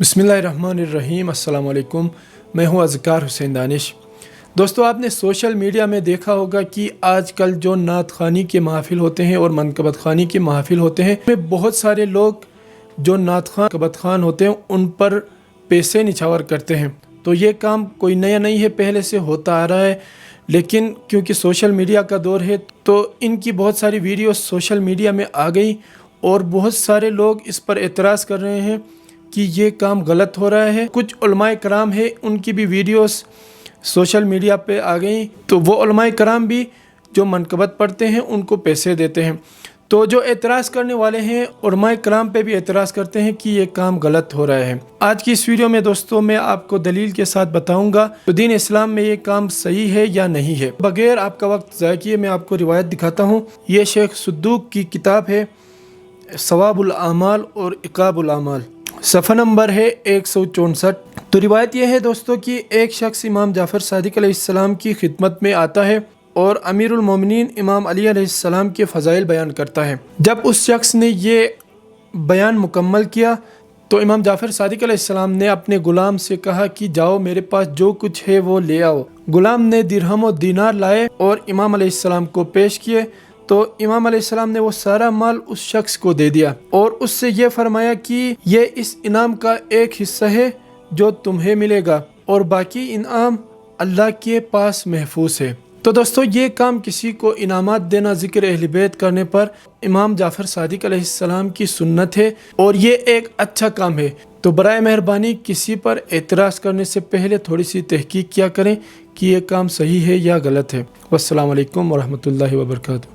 बिस्मिल्लाहिर्रहमानिर्रहीम। अस्सलाम वालेकुम। मैं हूं अज़कार हुसैन दानिश। दोस्तों, आपने सोशल मीडिया में देखा होगा कि आजकल जो नात ख़ानी के महफ़िल होते हैं और मनक़बत ख़ानी के महफ़िल होते हैं, में बहुत सारे लोग जो नात ख़ान मनक़बत ख़ान होते हैं उन पर पैसे निछावर करते हैं। तो ये काम कोई नया नहीं है, पहले से होता आ रहा है, लेकिन क्योंकि सोशल मीडिया का दौर है तो इनकी बहुत सारी वीडियोस सोशल मीडिया में आ गई और बहुत सारे लोग इस पर एतराज़ कर रहे हैं कि ये काम गलत हो रहा है। कुछ उलमाए कराम है, उनकी भी वीडियोस सोशल मीडिया पे आ गई, तो वो उलमाए कराम भी जो मनक़बत पढ़ते हैं उनको पैसे देते हैं। तो जो एतराज़ करने वाले हैं उलमाए कराम पे भी एतराज़ करते हैं कि ये काम गलत हो रहा है। आज की इस वीडियो में दोस्तों मैं आपको दलील के साथ बताऊंगा तो दीन इस्लाम में ये काम सही है या नहीं है। बगैर आपका वक्त ज़ाया किए मैं आपको रिवायत दिखाता हूँ। ये शेख सद्दूक की किताब है सवाबुल आमाल और इकाबुल आमाल, सफ़ा नंबर है 164। तो रिवायत यह है दोस्तों कि एक शख्स इमाम जाफ़र सादिक अलैहिस्सलाम की खिदमत में आता है और अमीरुल मोमिनीन इमाम अली अलैहिस्सलाम के फ़ज़ाइल बयान करता है। जब उस शख्स ने ये बयान मुकम्मल किया तो इमाम जाफ़र सादिक अलैहिस्सलाम ने अपने ग़ुलाम से कहा कि जाओ मेरे पास जो कुछ है वो ले आओ। ग़ुलाम ने दिरहम और दीनार लाए और इमाम अलैहिस्सलाम को पेश किए तो इमाम अलैहिस्सलाम ने वो सारा माल उस शख्स को दे दिया और उससे ये फरमाया कि ये इस इनाम का एक हिस्सा है जो तुम्हें मिलेगा और बाकी इनाम अल्लाह के पास महफूज है। तो दोस्तों, ये काम किसी को इनामात देना ज़िक्र अहले बैत करने पर इमाम जाफ़र सादिक अलैहिस्सलाम की सुन्नत है और ये एक अच्छा काम है। तो बराए मेहरबानी किसी पर एतराज़ करने से पहले थोड़ी सी तहकीक किया करें कि ये काम सही है या गलत है। वस्सलाम अलैकुम वरहमतुल्लाहि वबरकातुहू।